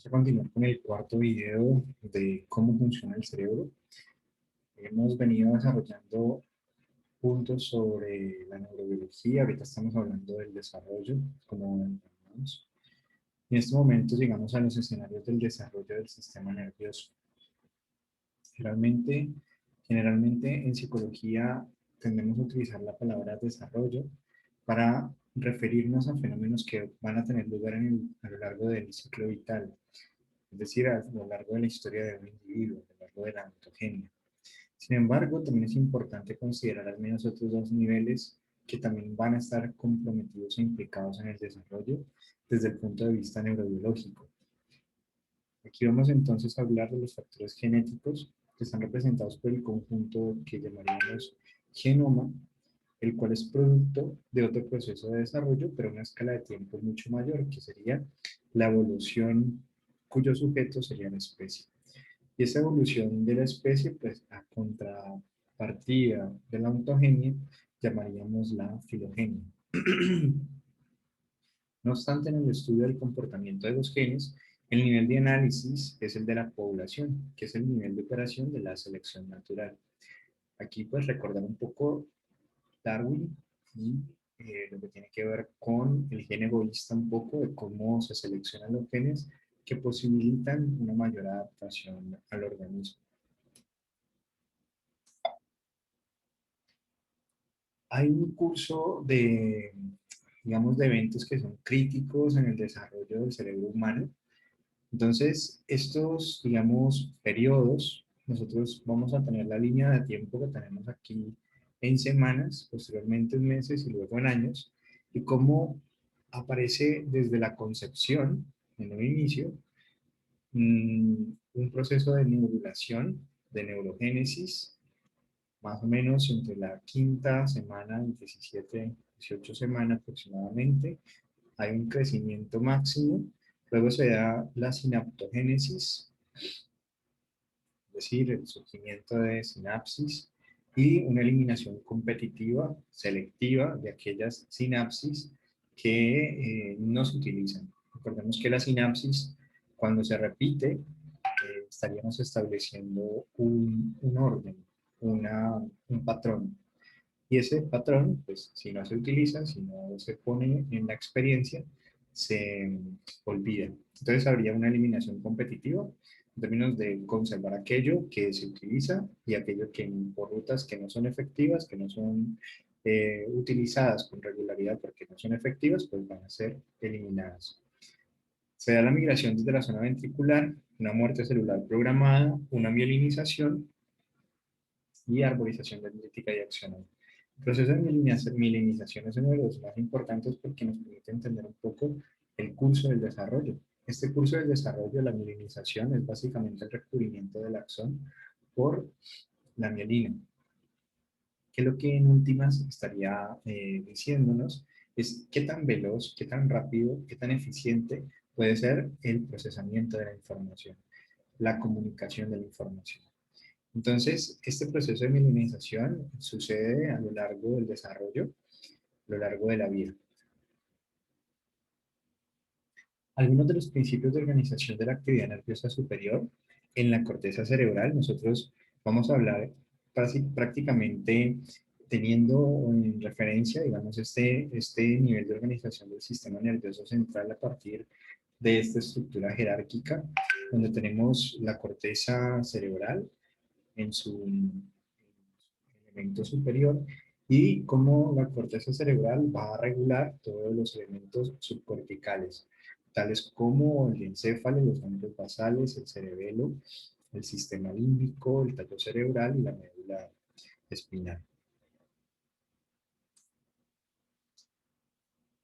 Vamos a continuar con el cuarto video de cómo funciona el cerebro. Hemos venido desarrollando puntos sobre la neurobiología. Ahorita estamos hablando del desarrollo, como llamamos. Y en este momento llegamos a los escenarios del desarrollo del sistema nervioso. Generalmente, generalmente en psicología tendemos a utilizar la palabra desarrollo para referirnos a fenómenos que van a tener lugar a lo largo del ciclo vital, es decir, a lo largo de la historia de un individuo, a lo largo de la ontogenia. Sin embargo, también es importante considerar al menos otros dos niveles que también van a estar comprometidos e implicados en el desarrollo desde el punto de vista neurobiológico. Aquí vamos entonces a hablar de los factores genéticos que están representados por el conjunto que llamaríamos genoma, el cual es producto de otro proceso de desarrollo, pero a una escala de tiempo mucho mayor, que sería la evolución cuyo sujeto sería la especie. Y esa evolución de la especie, pues a contrapartida de la ontogenia, llamaríamos la filogenia. No obstante, en el estudio del comportamiento de los genes, el nivel de análisis es el de la población, que es el nivel de operación de la selección natural. Aquí pues recordar un poco Darwin y lo que tiene que ver con el gen egoísta un poco, de cómo se seleccionan los genes que posibilitan una mayor adaptación al organismo. Hay un curso de, digamos, de eventos que son críticos en el desarrollo del cerebro humano. Entonces, estos, digamos, periodos, nosotros vamos a tener la línea de tiempo que tenemos aquí en semanas, posteriormente en meses y luego en años, y cómo aparece desde la concepción, en un inicio, un proceso de neurulación, de neurogénesis, más o menos entre la quinta semana, 17, 18 semanas aproximadamente, hay un crecimiento máximo, luego se da la sinaptogénesis, es decir, el surgimiento de sinapsis, y una eliminación competitiva, selectiva, de aquellas sinapsis que no se utilizan. Recordemos que la sinapsis, cuando se repite, estaríamos estableciendo un orden, un patrón. Y ese patrón, pues si no se utiliza, si no se pone en la experiencia, se olvida. Entonces habría una eliminación competitiva en términos de conservar aquello que se utiliza y aquello que por rutas que no son efectivas, que no son utilizadas con regularidad porque no son efectivas, pues van a ser eliminadas. Se da la migración desde la zona ventricular, una muerte celular programada, una mielinización y arborización dendrítica y axonal. El proceso de mielinización es uno de los más importantes porque nos permite entender un poco el curso del desarrollo. Este curso del desarrollo, la mielinización, es básicamente el recubrimiento del axón por la mielina, que lo que en últimas estaría diciéndonos es qué tan veloz, qué tan rápido, qué tan eficiente puede ser el procesamiento de la información, la comunicación de la información. Entonces, este proceso de mielinización sucede a lo largo del desarrollo, a lo largo de la vida. Algunos de los principios de organización de la actividad nerviosa superior en la corteza cerebral, nosotros vamos a hablar prácticamente teniendo en referencia, digamos, este nivel de organización del sistema nervioso central a partir de esta estructura jerárquica, donde tenemos la corteza cerebral en su elemento superior y cómo la corteza cerebral va a regular todos los elementos subcorticales, tales como el encéfalo, los ganglios basales, el cerebelo, el sistema límbico, el tallo cerebral y la médula espinal.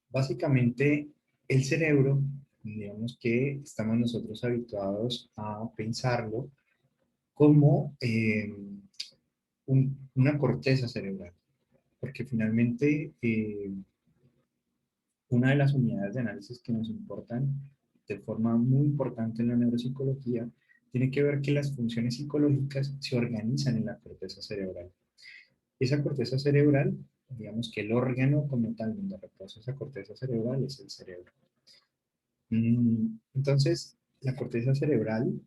Básicamente, el cerebro, digamos que estamos nosotros habituados a pensarlo como una corteza cerebral, porque finalmente una de las unidades de análisis que nos importan de forma muy importante en la neuropsicología tiene que ver que las funciones psicológicas se organizan en la corteza cerebral. Esa corteza cerebral, digamos que el órgano como tal donde reposa esa corteza cerebral es el cerebro. Entonces, la corteza cerebral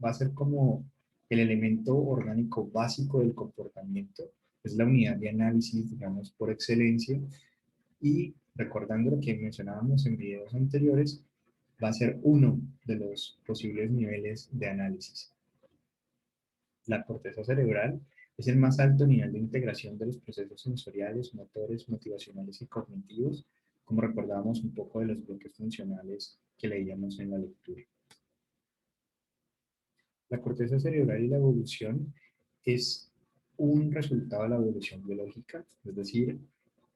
va a ser como el elemento orgánico básico del comportamiento, es la unidad de análisis, digamos, por excelencia, y recordando lo que mencionábamos en videos anteriores, va a ser uno de los posibles niveles de análisis. La corteza cerebral es el más alto nivel de integración de los procesos sensoriales, motores, motivacionales y cognitivos, como recordábamos un poco de los bloques funcionales que leíamos en la lectura. La corteza cerebral y la evolución es un resultado de la evolución biológica, es decir,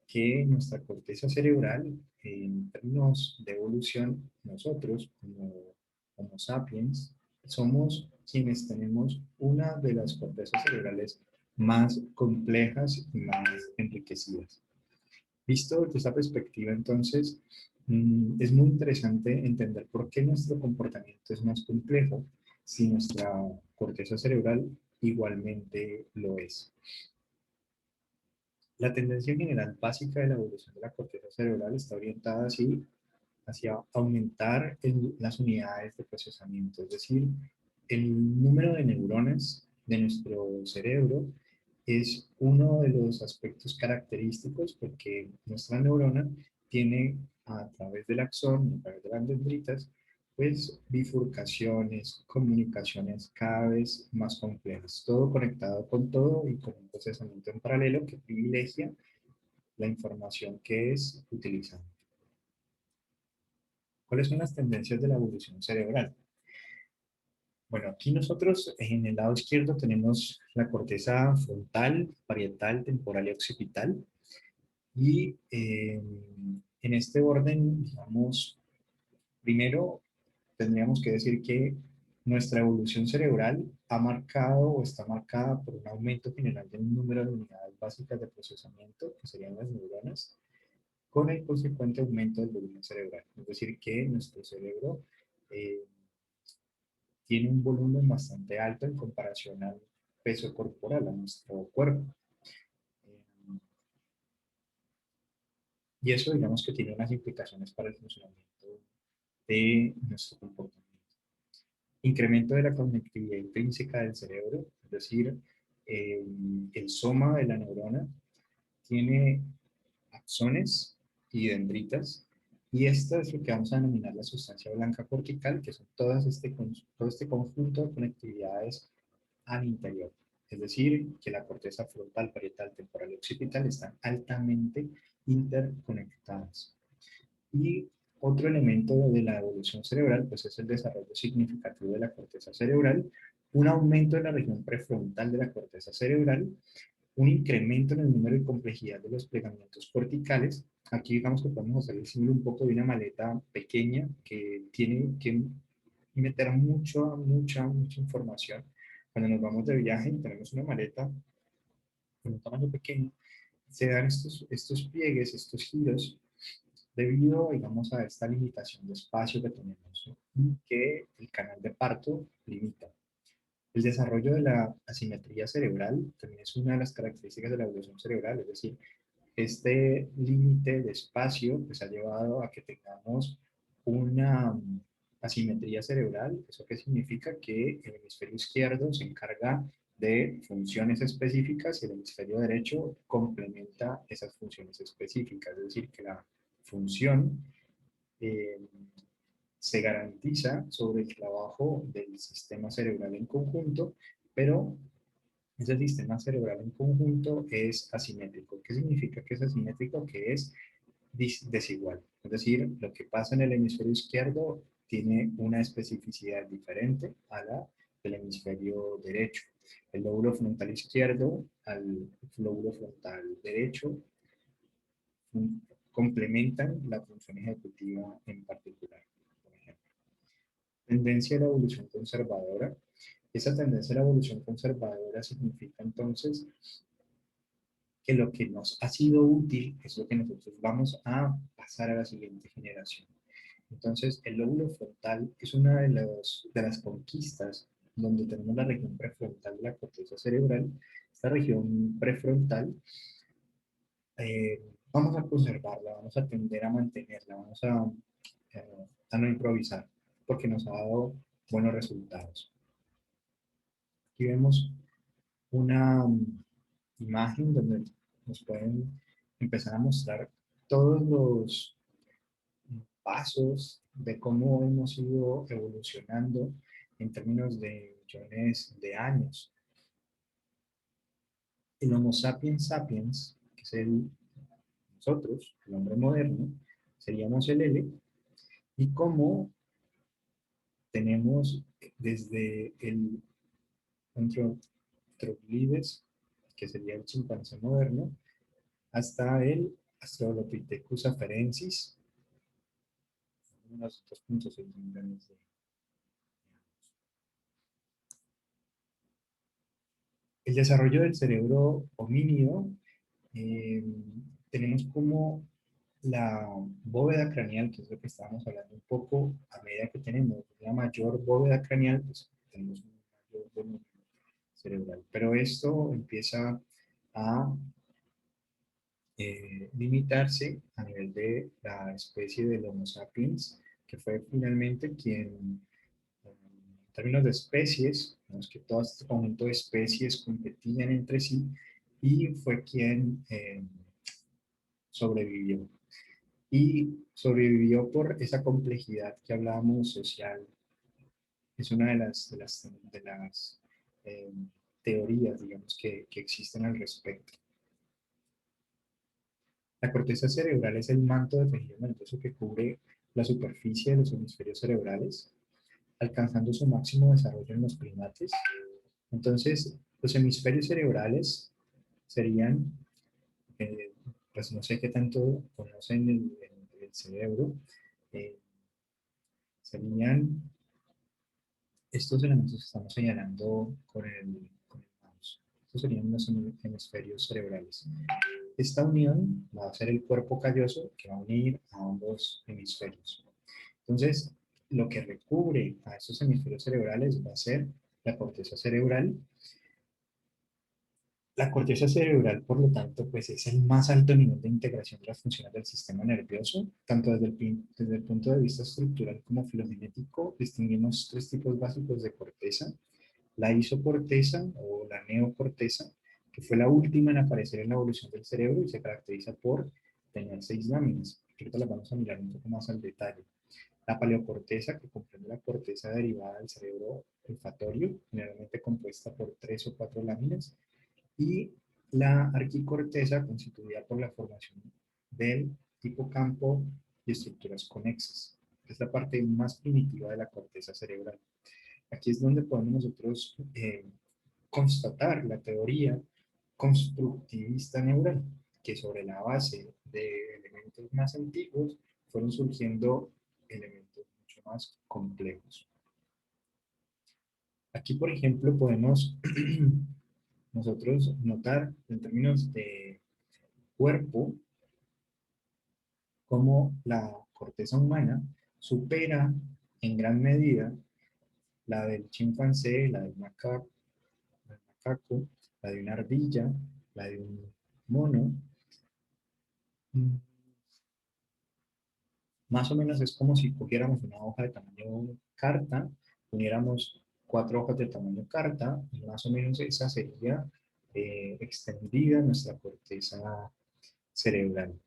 que nuestra corteza cerebral, en términos de evolución, nosotros como Homo sapiens, somos quienes tenemos una de las cortezas cerebrales más complejas y más enriquecidas. Visto desde esta perspectiva, entonces, es muy interesante entender por qué nuestro comportamiento es más complejo si nuestra corteza cerebral igualmente lo es. La tendencia general básica de la evolución de la corteza cerebral está orientada así hacia aumentar las unidades de procesamiento, es decir, el número de neuronas de nuestro cerebro es uno de los aspectos característicos porque nuestra neurona tiene a través del axón, a través de las dendritas, pues bifurcaciones, comunicaciones cada vez más complejas, todo conectado con todo y con un procesamiento en paralelo que privilegia la información que es utilizada. ¿Cuáles son las tendencias de la evolución cerebral? Bueno, aquí nosotros en el lado izquierdo tenemos la corteza frontal, parietal, temporal y occipital. Y en este orden, digamos, primero tendríamos que decir que nuestra evolución cerebral ha marcado o está marcada por un aumento general del número de unidades básicas de procesamiento, que serían las neuronas, con el consecuente aumento del volumen cerebral. Es decir, que nuestro cerebro eh, tiene un volumen bastante alto en comparación al peso corporal, a nuestro cuerpo. Eh, y eso digamos que tiene unas implicaciones para el funcionamiento de nuestro comportamiento. Incremento de la conectividad intrínseca del cerebro, es decir, el soma de la neurona tiene axones y dendritas, y esta es lo que vamos a denominar la sustancia blanca cortical, que son todo este conjunto de conectividades al interior. Es decir, que la corteza frontal, parietal, temporal y occipital están altamente interconectadas. Y otro elemento de la evolución cerebral pues es el desarrollo significativo de la corteza cerebral, un aumento de la región prefrontal de la corteza cerebral, un incremento en el número y complejidad de los plegamientos corticales. Aquí digamos que podemos hacer el símbolo un poco de una maleta pequeña que tiene que meter mucha información. Cuando nos vamos de viaje y tenemos una maleta con un tamaño pequeño, se dan estos pliegues, estos giros, debido, digamos, a esta limitación de espacio que tenemos, ¿no? Y que el canal de parto limita. El desarrollo de la asimetría cerebral también es una de las características de la evolución cerebral, es decir, este límite de espacio pues ha llevado a que tengamos una asimetría cerebral. ¿Eso qué significa? Que el hemisferio izquierdo se encarga de funciones específicas y el hemisferio derecho complementa esas funciones específicas, es decir, que la función eh, se garantiza sobre el trabajo del sistema cerebral en conjunto, pero ese sistema cerebral en conjunto es asimétrico. ¿Qué significa que es asimétrico? Que es desigual. Es decir, lo que pasa en el hemisferio izquierdo tiene una especificidad diferente a la del hemisferio derecho. El lóbulo frontal izquierdo al lóbulo frontal derecho complementan la función ejecutiva en particular, por ejemplo. Tendencia a la evolución conservadora. Esa tendencia a la evolución conservadora significa entonces que lo que nos ha sido útil es lo que nosotros vamos a pasar a la siguiente generación. Entonces, el lóbulo frontal es una de las conquistas donde tenemos la región prefrontal de la corteza cerebral. Esta región prefrontal vamos a conservarla, vamos a tender a mantenerla, vamos a no improvisar. porque nos ha dado buenos resultados. Aquí vemos una imagen donde nos pueden empezar a mostrar todos los pasos de cómo hemos ido evolucionando en términos de millones de años. El Homo sapiens sapiens, que es nosotros, el hombre moderno, seríamos el L, y cómo tenemos desde el Anthropoides, que sería el chimpancé moderno, hasta el Australopithecus afarensis, unos 2.6 millones de. El desarrollo del cerebro homínido, eh, tenemos como la bóveda craneal, que es lo que estábamos hablando un poco, a medida que tenemos una mayor bóveda craneal, pues tenemos un mayor volumen cerebral. Pero esto empieza a limitarse a nivel de la especie del Homo sapiens, que fue finalmente quien, en términos de especies, vemos que todo este conjunto de especies competían entre sí y fue quien sobrevivió. Y sobrevivió por esa complejidad que hablábamos social. Es una de las eh, teorías, digamos, que existen al respecto. La corteza cerebral es el manto de tejido nervioso que cubre la superficie de los hemisferios cerebrales, alcanzando su máximo desarrollo en los primates. Entonces, los hemisferios cerebrales serían, eh, pues no sé qué tanto conocen el cerebro, eh, serían estos elementos que estamos señalando con el mouse. Estos serían los hemisferios cerebrales. Esta unión va a ser el cuerpo calloso que va a unir a ambos hemisferios. Entonces, lo que recubre a estos hemisferios cerebrales va a ser la corteza cerebral. La corteza cerebral, por lo tanto, pues es el más alto nivel de integración de las funciones del sistema nervioso, tanto desde el punto de vista estructural como filogenético. Distinguimos tres tipos básicos de corteza: la isocorteza o la neocorteza, que fue la última en aparecer en la evolución del cerebro y se caracteriza por tener 6 láminas. Ahorita las vamos a mirar un poco más al detalle. La paleocorteza, que comprende la corteza derivada del cerebro olfatorio, generalmente compuesta por 3 o 4 láminas, y la arquicorteza, constituida por la formación del hipocampo y estructuras conexas. Es la parte más primitiva de la corteza cerebral. Aquí es donde podemos nosotros constatar la teoría constructivista neural, que sobre la base de elementos más antiguos fueron surgiendo elementos mucho más complejos. Aquí, por ejemplo, podemos nosotros notar en términos de cuerpo cómo la corteza humana supera en gran medida la del chimpancé, la del macaco, la de una ardilla, la de un mono. Más o menos es como si cogiéramos una hoja de tamaño carta, uniéramos 4 hojas de tamaño carta, y más o menos esa sería extendida nuestra corteza cerebral.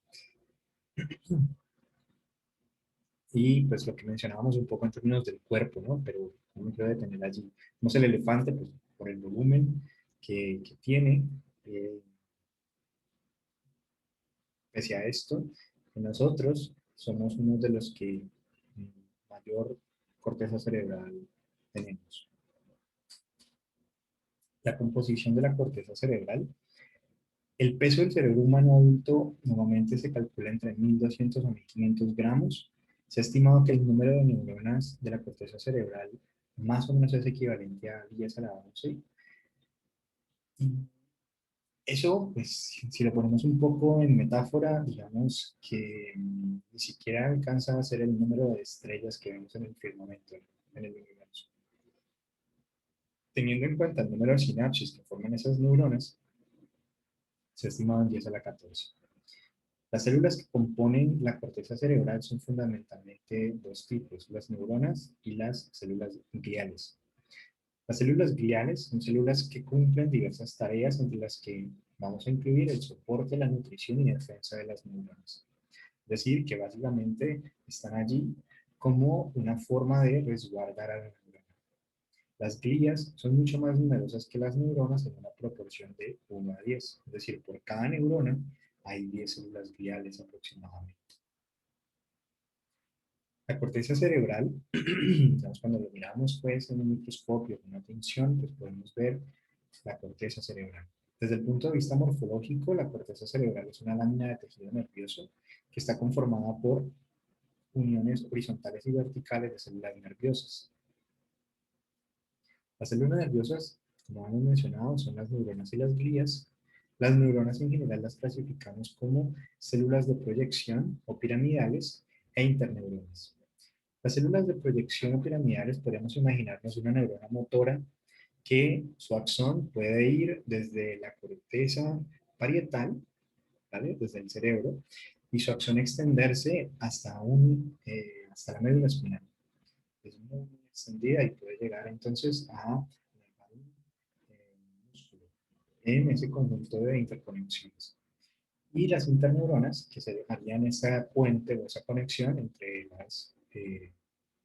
Y pues lo que mencionábamos un poco en términos del cuerpo, ¿no? Pero no me quiero detener allí. Como es el elefante, pues por el volumen que tiene, eh, pese a esto, nosotros somos uno de los que mayor corteza cerebral tenemos. La composición de la corteza cerebral. El peso del cerebro humano adulto normalmente se calcula entre 1.200 a 1.500 gramos. Se ha estimado que el número de neuronas de la corteza cerebral más o menos es equivalente a 10 a la 11. Y eso, pues, si lo ponemos un poco en metáfora, digamos que ni siquiera alcanza a ser el número de estrellas que vemos en el firmamento, en el universo. Teniendo en cuenta el número de sinapsis que forman esas neuronas, se ha estimado en 10 a la 14. Las células que componen la corteza cerebral son fundamentalmente dos tipos, las neuronas y las células gliales. Las células gliales son células que cumplen diversas tareas entre las que vamos a incluir el soporte, la nutrición y defensa de las neuronas. Es decir, que básicamente están allí como una forma de resguardar a la neurona. Las glías son mucho más numerosas que las neuronas en una proporción de 1 a 10, es decir, por cada neurona hay 10 células gliales aproximadamente. La corteza cerebral, digamos, cuando lo miramos pues, en un microscopio con atención, pues podemos ver la corteza cerebral. Desde el punto de vista morfológico, la corteza cerebral es una lámina de tejido nervioso que está conformada por uniones horizontales y verticales de células nerviosas. Las células nerviosas, como hemos mencionado, son las neuronas y las glías. Las neuronas en general las clasificamos como células de proyección o piramidales e interneuronas. Las células de proyección o piramidales podemos imaginarnos una neurona motora que su axón puede ir desde la corteza parietal, ¿vale? Desde el cerebro, y su axón extenderse hasta la médula espinal. Es muy extendida y puede llegar entonces a músculo en ese conjunto de interconexiones. Y las interneuronas, que se harían esa puente o esa conexión entre las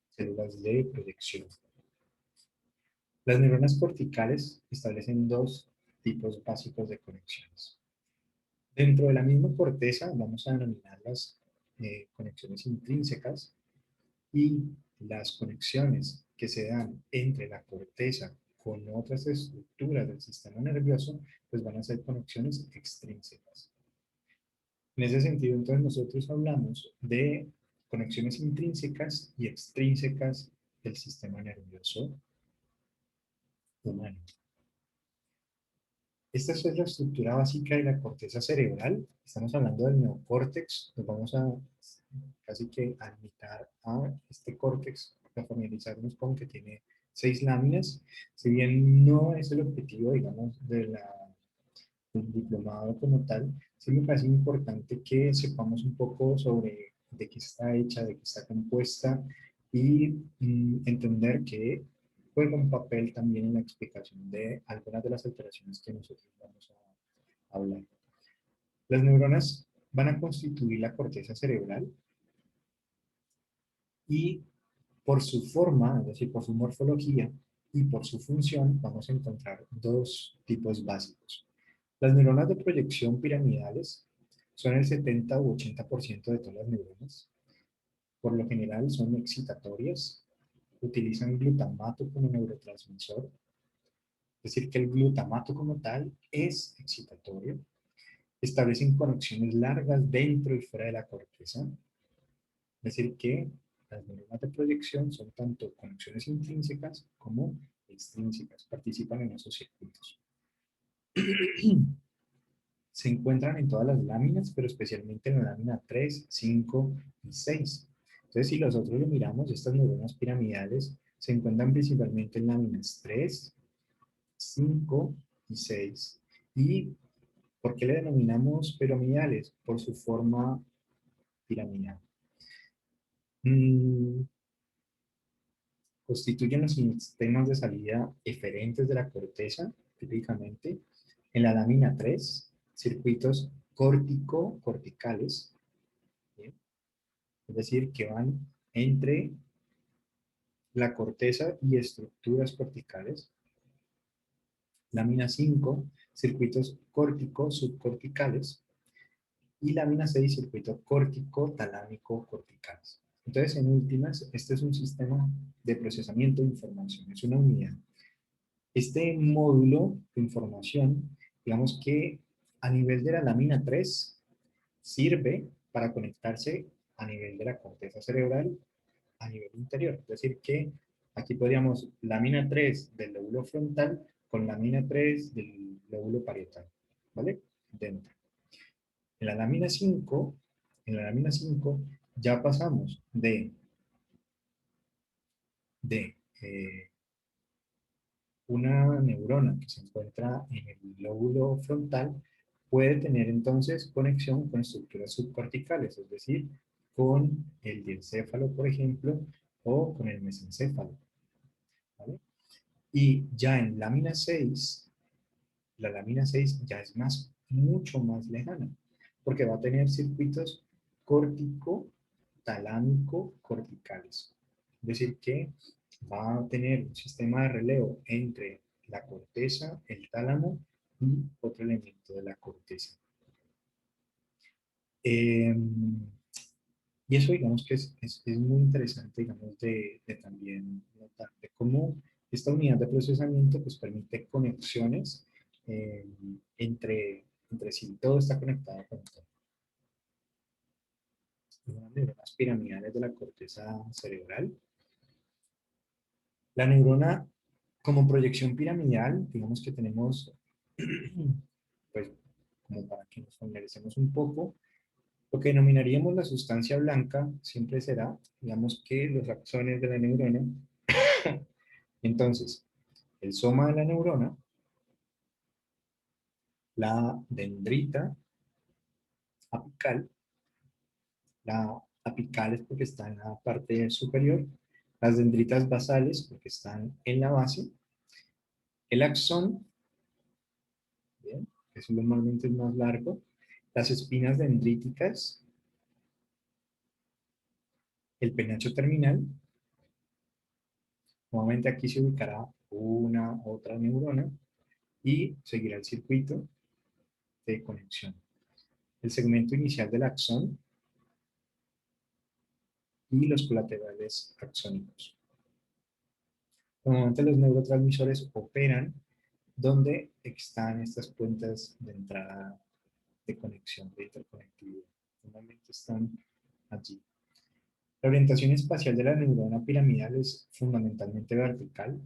células de proyección. Las neuronas corticales establecen dos tipos básicos de conexiones. Dentro de la misma corteza vamos a denominarlas conexiones intrínsecas, y las conexiones que se dan entre la corteza con otras estructuras del sistema nervioso, pues van a ser conexiones extrínsecas. En ese sentido, entonces nosotros hablamos de conexiones intrínsecas y extrínsecas del sistema nervioso humano. Esta es la estructura básica de la corteza cerebral. Estamos hablando del neocórtex. Nos vamos a casi que a limitar a este córtex, para familiarizarnos con que tiene 6 láminas. Si bien no es el objetivo, digamos, del diplomado como tal, sí me parece importante que sepamos un poco sobre de qué está hecha, de qué está compuesta y entender que juega un papel también en la explicación de algunas de las alteraciones que nosotros vamos a hablar. Las neuronas van a constituir la corteza cerebral y por su forma, es decir, por su morfología y por su función, vamos a encontrar dos tipos básicos. Las neuronas de proyección piramidales son el 70 u 80% de todas las neuronas. Por lo general son excitatorias, utilizan glutamato como neurotransmisor, es decir, que el glutamato como tal es excitatorio, establecen conexiones largas dentro y fuera de la corteza, es decir, que las neuronas de proyección son tanto conexiones intrínsecas como extrínsecas, participan en esos circuitos. Se encuentran en todas las láminas, pero especialmente en la lámina 3, 5 y 6. Entonces, si nosotros lo miramos, estas neuronas piramidales se encuentran principalmente en láminas 3, 5 y 6. ¿Y por qué le denominamos piramidales? Por su forma piramidal. Constituyen los sistemas de salida eferentes de la corteza, típicamente. En la lámina 3, circuitos córtico-corticales, ¿sí? Es decir, que van entre la corteza y estructuras corticales. Lámina 5, circuitos córtico-subcorticales. Y lámina 6, circuito córtico-talámico-corticales. Entonces, en últimas, este es un sistema de procesamiento de información, es una unidad. Este módulo de información, digamos que a nivel de la lámina 3, sirve para conectarse a nivel de la corteza cerebral a nivel interior. Es decir, que aquí podríamos lámina 3 del lóbulo frontal con lámina 3 del lóbulo parietal, ¿vale? Dentro. En la lámina 5, ya pasamos de una neurona que se encuentra en el lóbulo frontal, puede tener entonces conexión con estructuras subcorticales, es decir, con el diencéfalo, por ejemplo, o con el mesencéfalo, ¿vale? Y ya en lámina 6, la lámina 6 ya es mucho más lejana, porque va a tener circuitos córtico, talámico, corticales. Es decir, que va a tener un sistema de relevo entre la corteza, el tálamo y otro elemento de la corteza. Eh, y eso, digamos que es muy interesante, digamos, de también notar de cómo esta unidad de procesamiento pues, permite conexiones eh, entre sí, todo está conectado con todo. Las neuronas piramidales de la corteza cerebral. La neurona, como proyección piramidal, digamos que tenemos, pues, como para que nos familiaricemos un poco, lo que denominaríamos la sustancia blanca siempre será, digamos que los axones de la neurona. Entonces, el soma de la neurona, la dendrita apical, la apical es porque está en la parte superior, las dendritas basales porque están en la base, el axón, ¿bien? Eso normalmente es más largo, las espinas dendríticas, el penacho terminal, nuevamente aquí se ubicará una otra neurona y seguirá el circuito de conexión. El segmento inicial del axón y los colaterales axónicos. Normalmente los neurotransmisores operan donde están estas puertas de entrada de conexión, de interconectividad. Normalmente están allí. La orientación espacial de la neurona piramidal es fundamentalmente vertical.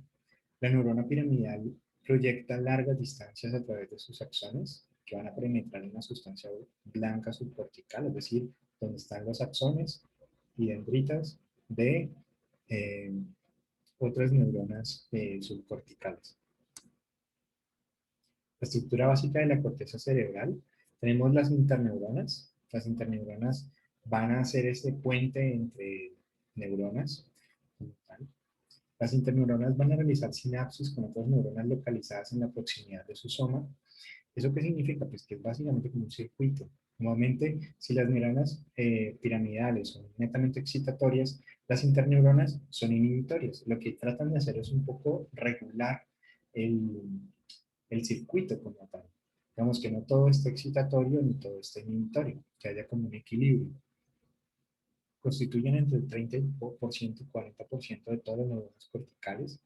La neurona piramidal proyecta largas distancias a través de sus axones que van a penetrar en una sustancia blanca subcortical, es decir, donde están los axones y dendritas de eh, otras neuronas subcorticales. La estructura básica de la corteza cerebral, tenemos las interneuronas. Las interneuronas van a ser ese puente entre neuronas. Las interneuronas van a realizar sinapsis con otras neuronas localizadas en la proximidad de su soma. ¿Eso qué significa? Pues que es básicamente como un circuito. Nuevamente, si las neuronas piramidales son netamente excitatorias, las interneuronas son inhibitorias. Lo que tratan de hacer es un poco regular el, el circuito como tal. Digamos que no todo esté excitatorio ni todo esté inhibitorio, que haya como un equilibrio. Constituyen entre el 30% y 40% de todas las neuronas corticales.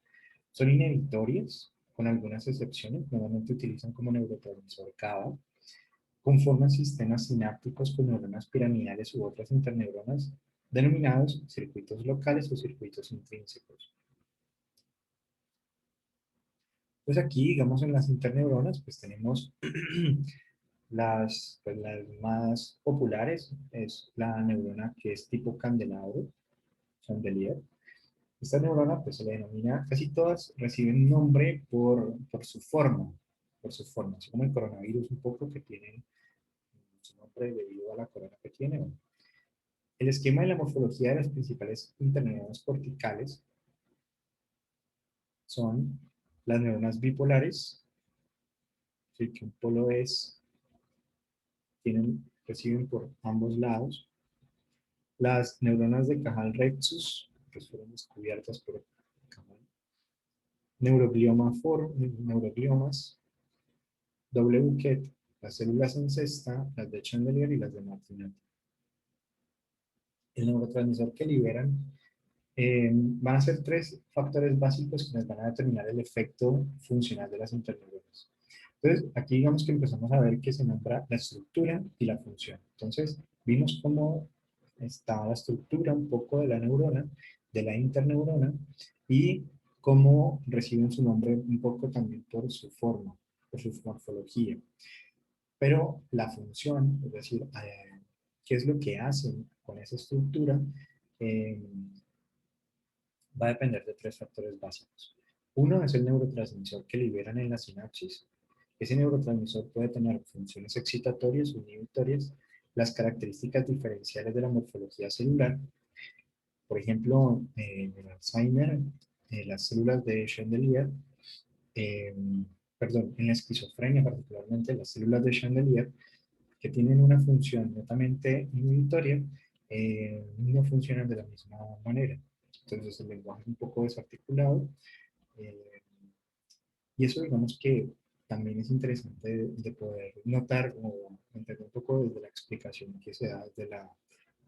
Son inhibitorias, con algunas excepciones, normalmente utilizan como neurotransmisor GABA, conforman sistemas sinápticos con neuronas piramidales u otras interneuronas denominados circuitos locales o circuitos intrínsecos. Pues aquí, digamos, en las interneuronas, pues tenemos las más populares, es la neurona que es tipo candelabro, chandelier. Esta neurona, pues se le denomina, casi todas reciben nombre por su forma, así como el coronavirus un poco que tiene su nombre debido a la corona que tiene. Bueno, el esquema y la morfología de las principales interneuronas corticales son las neuronas bipolares, así que un polo reciben por ambos lados. Las neuronas de Cajal Rexus, que fueron descubiertas por Cajal. Neurogliomas, doble Buquet, las células en cesta, las de Chandelier y las de Martinati. El neurotransmisor que liberan van a ser tres factores básicos que nos van a determinar el efecto funcional de las interneuronas. Entonces, aquí digamos que empezamos a ver que se nombra la estructura y la función. Entonces, vimos cómo está la estructura un poco de la neurona, de la interneurona, y cómo reciben su nombre un poco también por su forma, por su morfología. Pero la función, es decir, qué es lo que hacen con esa estructura, eh, va a depender de tres factores básicos. Uno es el neurotransmisor que liberan en la sinapsis. Ese neurotransmisor puede tener funciones excitatorias o inhibitorias, las características diferenciales de la morfología celular. Por ejemplo, en el Alzheimer, las células de Chandelier, eh, perdón, en la esquizofrenia particularmente, las células de Chandelier, que tienen una función netamente inhibitoria, no funcionan de la misma manera. Entonces el lenguaje es un poco desarticulado, eh, y eso digamos que también es interesante de poder notar o entender un poco desde la explicación que se da desde el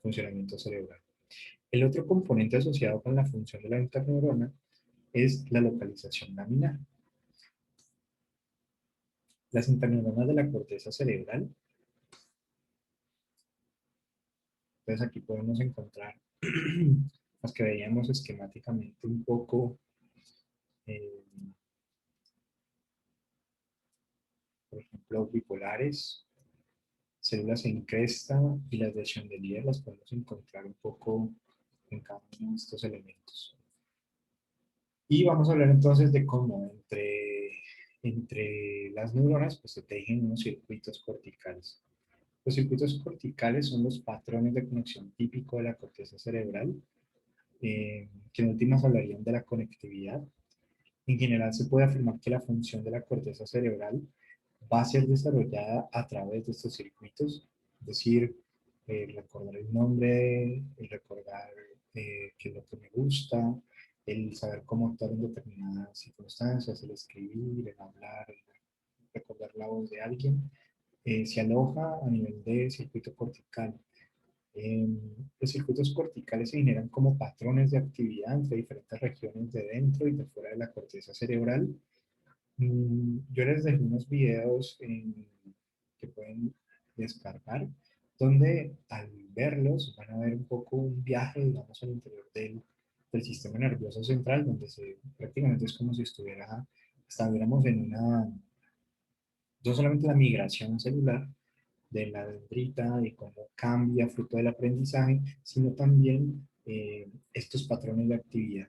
funcionamiento cerebral. El otro componente asociado con la función de la interneurona es la localización laminar. Las interneuronas de la corteza cerebral, entonces aquí podemos encontrar las que veíamos esquemáticamente un poco, eh, por ejemplo, bipolares, células en cresta y las de Chandelier las podemos encontrar un poco en cada uno de estos elementos. Y vamos a hablar entonces de cómo entre las neuronas pues, se tejen unos circuitos corticales. Los circuitos corticales son los patrones de conexión típico de la corteza cerebral, que en últimas hablarían de la conectividad. En general se puede afirmar que la función de la corteza cerebral va a ser desarrollada a través de estos circuitos, es decir, recordar el nombre, el recordar qué es lo que me gusta, el saber cómo actuar en determinadas circunstancias, el escribir, el hablar, el recordar la voz de alguien, se aloja a nivel de circuito cortical. Los circuitos corticales se generan como patrones de actividad entre diferentes regiones de dentro y de fuera de la corteza cerebral. Yo les dejo unos videos que pueden descargar, donde al verlos van a ver un poco un viaje, digamos, al interior del sistema nervioso central, donde prácticamente es como si estuviéramos en no solamente la migración celular de la dendrita y cómo cambia fruto del aprendizaje, sino también estos patrones de actividad.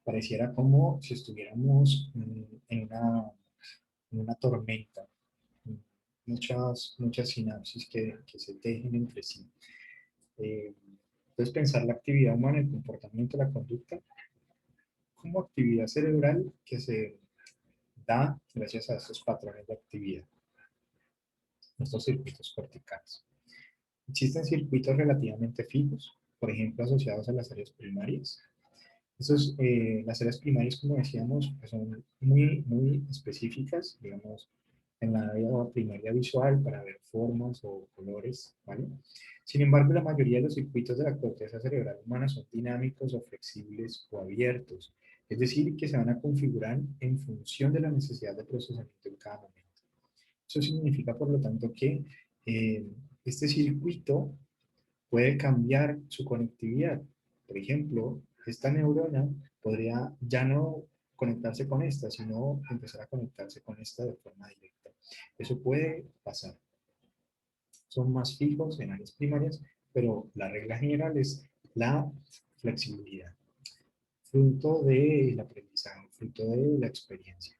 Pareciera como si estuviéramos en una tormenta, muchas sinapsis que se tejen entre sí. Eh, entonces, pensar la actividad humana, el comportamiento, la conducta, como actividad cerebral que se da gracias a estos patrones de actividad, estos circuitos corticales. Existen circuitos relativamente fijos, por ejemplo, asociados a las áreas primarias. Las áreas primarias, como decíamos, pues son muy específicas, digamos, en la área primaria visual para ver formas o colores, ¿vale? Sin embargo, la mayoría de los circuitos de la corteza cerebral humana son dinámicos o flexibles o abiertos, es decir, que se van a configurar en función de la necesidad de procesamiento en cada momento. Eso significa, por lo tanto, que eh, este circuito puede cambiar su conectividad. Por ejemplo, esta neurona podría ya no conectarse con esta, sino empezar a conectarse con esta de forma directa. Eso puede pasar. Son más fijos en áreas primarias, pero la regla general es la flexibilidad, fruto del aprendizaje, fruto de la experiencia.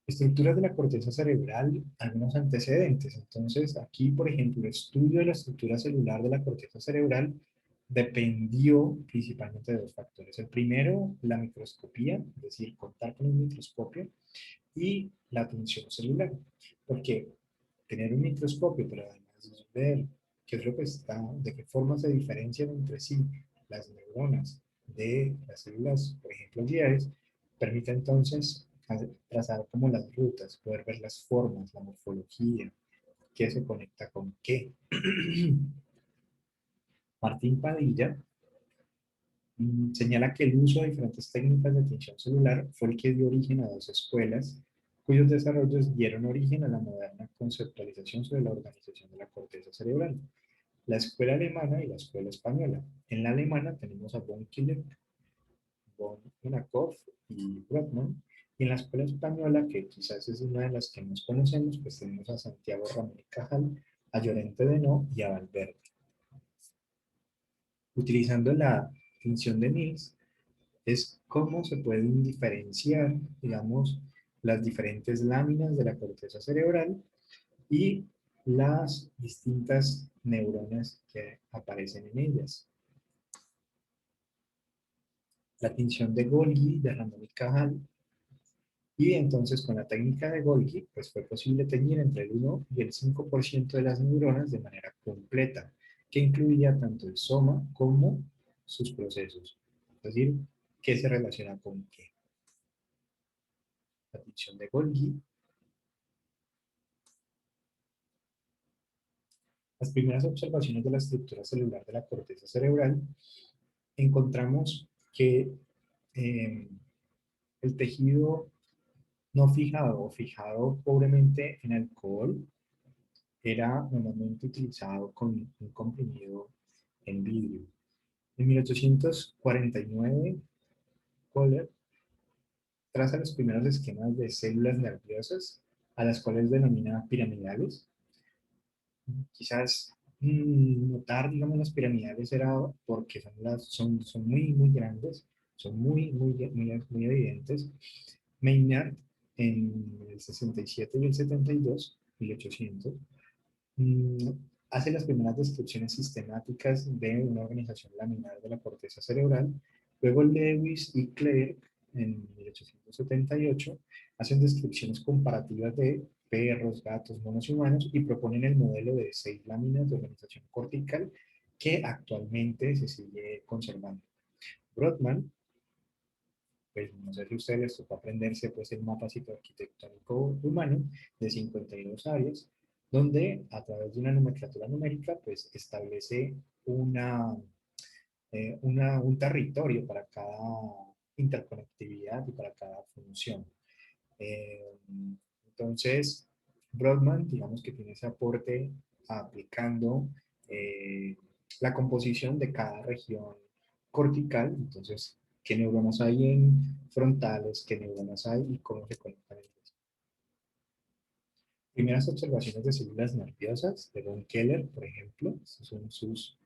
Estructuras de la corteza cerebral, algunos antecedentes. Entonces, aquí, por ejemplo, el estudio de la estructura celular de la corteza cerebral dependió principalmente de dos factores. El primero, la microscopía, es decir, contar con un microscopio, y la atención celular. Porque tener un microscopio, pero además ver qué es lo que está, de qué forma se diferencian entre sí las neuronas de las células, por ejemplo, gliales, permite entonces trazar como las rutas, poder ver las formas, la morfología, qué se conecta con qué. Martín Padilla señala que el uso de diferentes técnicas de atención celular fue el que dio origen a dos escuelas cuyos desarrollos dieron origen a la moderna conceptualización sobre la organización de la corteza cerebral, la escuela alemana y la escuela española. En la alemana tenemos a von Killek, von Unakov y Brodmann, y en la escuela española, que quizás es una de las que más conocemos, pues tenemos a Santiago Ramón y Cajal, a Llorente de No y a Valverde. Utilizando la función de Mills, es cómo se pueden diferenciar, digamos, las diferentes láminas de la corteza cerebral y las distintas neuronas que aparecen en ellas. La tinción de Golgi de Ramón y Cajal, y entonces con la técnica de Golgi pues fue posible teñir entre el 1 y el 5% de las neuronas de manera completa, que incluía tanto el soma como sus procesos. Es decir, qué se relaciona con qué. La tinción de Golgi. Las primeras observaciones de la estructura celular de la corteza cerebral, encontramos que eh, el tejido no fijado o fijado pobremente en alcohol era normalmente utilizado con un comprimido en vidrio. En 1849, Kohler traza los primeros esquemas de células nerviosas, a las cuales denomina piramidales. Quizás notar, digamos, las piramidales era porque son muy, muy grandes, son muy evidentes. Maynard, en el 67 y el 72, 1800, mm, hace las primeras descripciones sistemáticas de una organización laminar de la corteza cerebral. Luego Lewis y Clerk, en 1878, hacen descripciones comparativas de perros, gatos, monos y humanos y proponen el modelo de 6 láminas de organización cortical que actualmente se sigue conservando. Brodmann, pues no sé si a ustedes les tocó aprenderse pues el mapa arquitectónico humano de 52 áreas, donde a través de una nomenclatura numérica pues establece un territorio para cada interconectividad y para cada función. Eh, entonces, Brodmann, digamos que tiene ese aporte aplicando eh, la composición de cada región cortical, entonces, qué neuronas hay en frontales, qué neuronas hay y cómo se conectan ellas. Primeras observaciones de células nerviosas de Von Keller, por ejemplo, estos son sus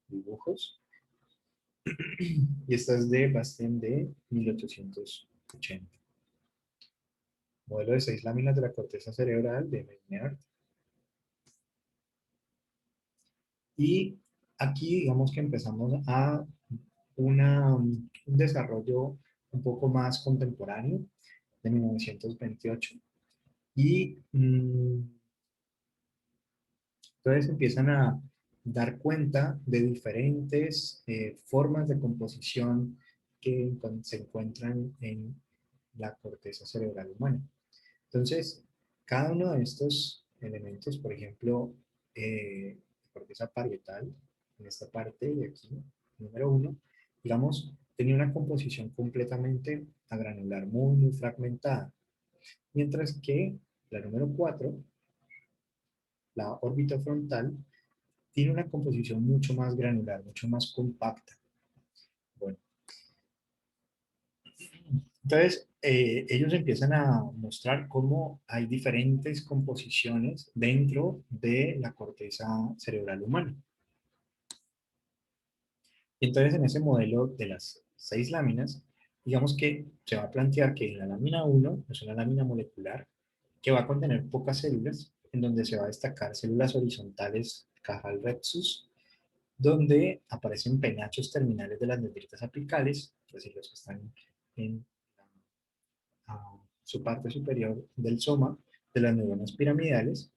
dibujos, y esta es de Bastien de 1880. Modelo de 6 láminas de la corteza cerebral de Maynard. Y aquí digamos que empezamos a un desarrollo un poco más contemporáneo de 1928. Y entonces empiezan a dar cuenta de diferentes formas de composición que se encuentran en la corteza cerebral humana. Entonces, cada uno de estos elementos, por ejemplo, corteza parietal, en esta parte de aquí, número 1, digamos, tenía una composición completamente agranular, muy fragmentada. Mientras que la número 4, la órbita frontal, tiene una composición mucho más granular, mucho más compacta. Bueno, entonces, ellos empiezan a mostrar cómo hay diferentes composiciones dentro de la corteza cerebral humana. Entonces, en ese modelo de las 6 láminas, digamos que se va a plantear que la lámina 1 es una lámina molecular que va a contener pocas células, en donde se va a destacar células horizontales Cajal Rexus, donde aparecen penachos terminales de las dendritas apicales, es decir, los que están en a su parte superior del soma de las neuronas piramidales.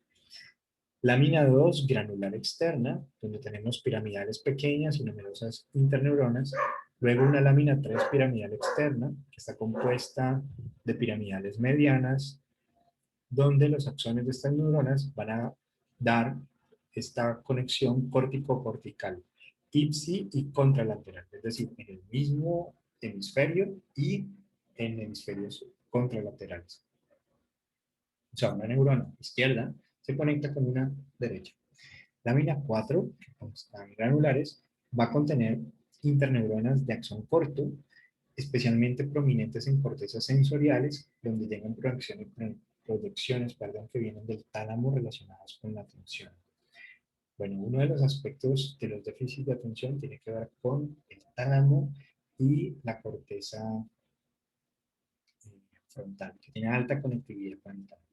Lámina 2 granular externa, donde tenemos piramidales pequeñas y numerosas interneuronas. Luego una lámina 3 piramidal externa, que está compuesta de piramidales medianas, donde los axones de estas neuronas van a dar esta conexión córtico-cortical, ipsi y contralateral, es decir, en el mismo hemisferio y en hemisferios contralaterales. O sea, una neurona izquierda se conecta con una derecha. Lámina 4, que están granulares, va a contener interneuronas de axón corto, especialmente prominentes en cortezas sensoriales, donde llegan proyecciones que vienen del tálamo relacionadas con la atención. Bueno, uno de los aspectos de los déficits de atención tiene que ver con el tálamo y la corteza frontal, que tiene alta conectividad con el tálamo,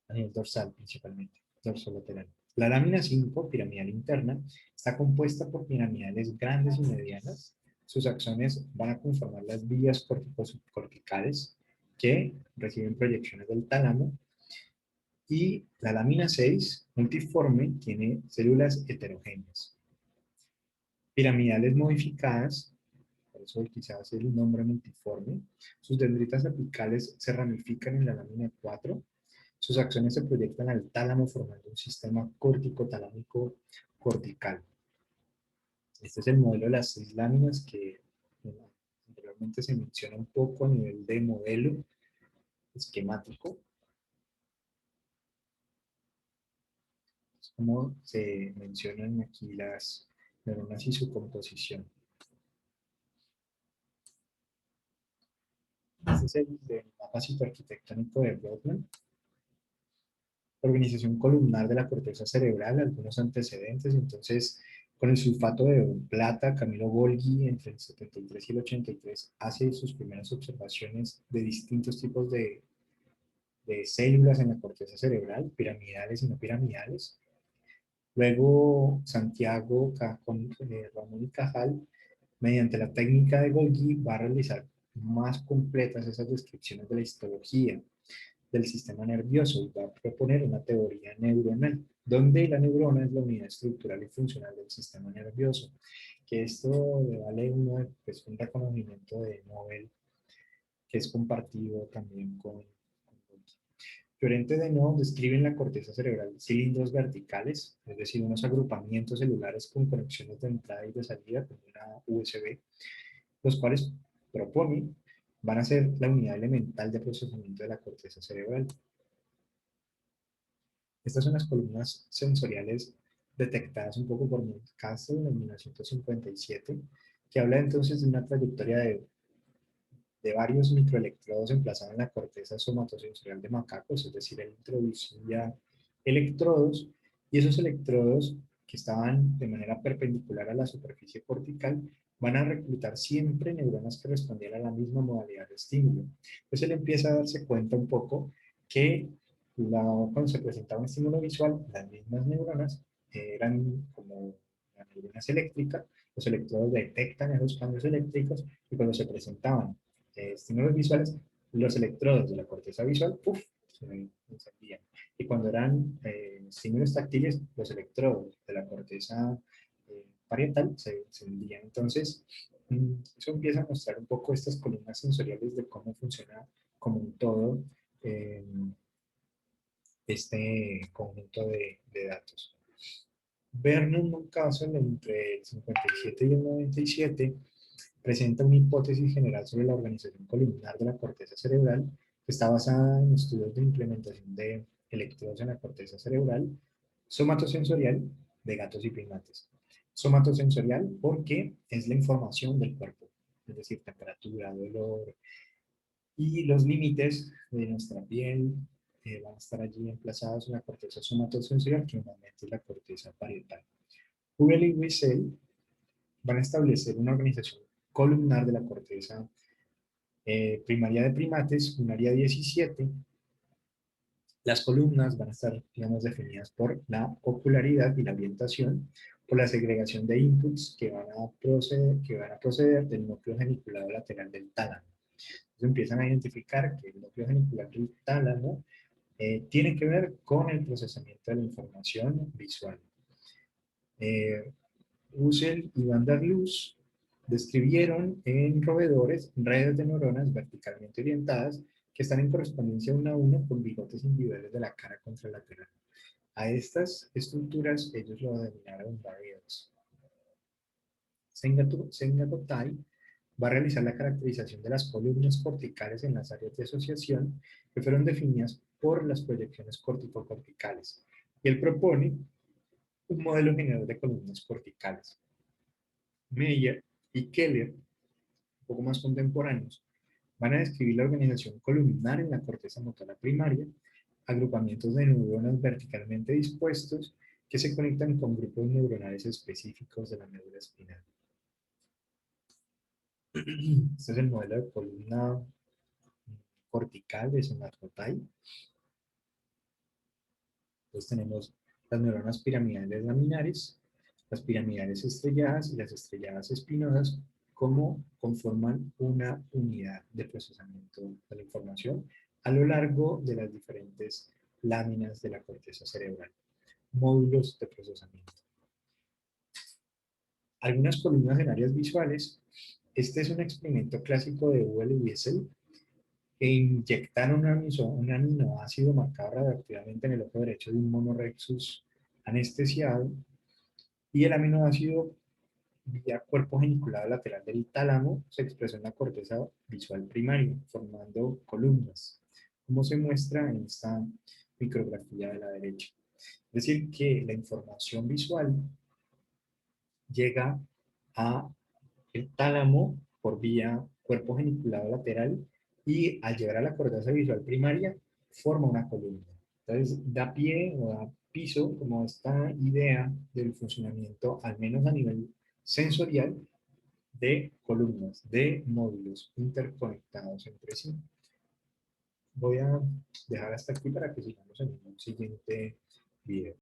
a nivel dorsal principalmente, dorsolateral. La lámina 5, piramidal interna, está compuesta por piramidales grandes y medianas. Sus axones van a conformar las vías corticales que reciben proyecciones del tálamo. Y la lámina 6, multiforme, tiene células heterogéneas. Piramidales modificadas, por eso quizás el nombre multiforme. Sus dendritas apicales se ramifican en la lámina 4. Sus axones se proyectan al tálamo formando un sistema córtico-talámico cortical. Este es el modelo de las 6 láminas que anteriormente se menciona un poco a nivel de modelo esquemático. Es como se mencionan aquí las neuronas y su composición. Este es el mapa citoarquitectónico de Brodmann. Organización columnar de la corteza cerebral, algunos antecedentes. Entonces, con el sulfato de plata, Camilo Golgi, entre el 73 y el 83, hace sus primeras observaciones de distintos tipos de células en la corteza cerebral, piramidales y no piramidales. Luego, Santiago, Ramón y Cajal, mediante la técnica de Golgi, va a realizar más completas esas descripciones de la histología del sistema nervioso y va a proponer una teoría neuronal, donde la neurona es la unidad estructural y funcional del sistema nervioso, que esto le vale pues, un reconocimiento de Nobel que es compartido también con Llorente de Nuevo describe en la corteza cerebral cilindros verticales, es decir, unos agrupamientos celulares con conexiones de entrada y de salida como una USB, los cuales propone van a ser la unidad elemental de procesamiento de la corteza cerebral. Estas son las columnas sensoriales detectadas un poco por Castle en 1957, que habla entonces de una trayectoria de varios microelectrodos emplazados en la corteza somatosensorial de macacos, es decir, él introducía electrodos y esos electrodos que estaban de manera perpendicular a la superficie cortical van a reclutar siempre neuronas que respondían a la misma modalidad de estímulo. Entonces él empieza a darse cuenta un poco que cuando se presentaba un estímulo visual, las mismas neuronas eran como las neuronas eléctricas, los electrodos detectan esos cambios eléctricos y cuando se presentaban estímulos visuales, los electrodos de la corteza visual, ¡puf!, se encendían. Y cuando eran estímulos táctiles, los electrodos de la corteza parietal se encendían. Entonces, eso empieza a mostrar un poco estas columnas sensoriales de cómo funciona como un todo eh, este conjunto de datos. Vernon Mountcastle, entre el 57 y el 97, presenta una hipótesis general sobre la organización columnar de la corteza cerebral que está basada en estudios de implementación de electrodos en la corteza cerebral somatosensorial de gatos y primates. Somatosensorial porque es la información del cuerpo, es decir, temperatura, dolor, y los límites de nuestra piel van a estar allí emplazados en la corteza somatosensorial, que normalmente es la corteza parietal. Hubel y Wiesel van a establecer una organización columnar de la corteza primaria de primates, un área 17. Las columnas van a estar, digamos, definidas por la ocularidad y la orientación, por la segregación de inputs que van a proceder del núcleo geniculado lateral del tálamo. Entonces empiezan a identificar que el núcleo genicular del tálamo tiene que ver con el procesamiento de la información visual. Ussel y Van der Loos describieron en roedores redes de neuronas verticalmente orientadas que están en correspondencia uno a uno con bigotes individuales de la cara contralateral. A estas estructuras ellos lo denominaron barriers. Sengakotai va a realizar la caracterización de las columnas corticales en las áreas de asociación que fueron definidas por las proyecciones corticocorticales. Y él propone un modelo general de columnas corticales. Meyer y Keller, un poco más contemporáneos, van a describir la organización columnar en la corteza motora primaria, agrupamientos de neuronas verticalmente dispuestos que se conectan con grupos neuronales específicos de la médula espinal. Este es el modelo de columna cortical de Sematrotay. Entonces tenemos las neuronas piramidales laminares, las piramidales estrelladas y las estrelladas espinosas, como conforman una unidad de procesamiento de la información a lo largo de las diferentes láminas de la corteza cerebral, módulos de procesamiento. Algunas columnas en áreas visuales. Este es un experimento clásico de Uhl y Wiesel, que inyectaron un aminoácido marcado radioactivamente en el ojo derecho de un monorexus anestesiado, y el aminoácido vía cuerpo geniculado lateral del tálamo se expresó en la corteza visual primaria, formando columnas, como se muestra en esta micrografía de la derecha. Es decir, que la información visual llega a el tálamo por vía cuerpo geniculado lateral, y al llegar a la corteza visual primaria forma una columna. Entonces da pie o da piso como esta idea del funcionamiento, al menos a nivel sensorial, de columnas, de módulos interconectados entre sí. Voy a dejar hasta aquí para que sigamos en un siguiente video.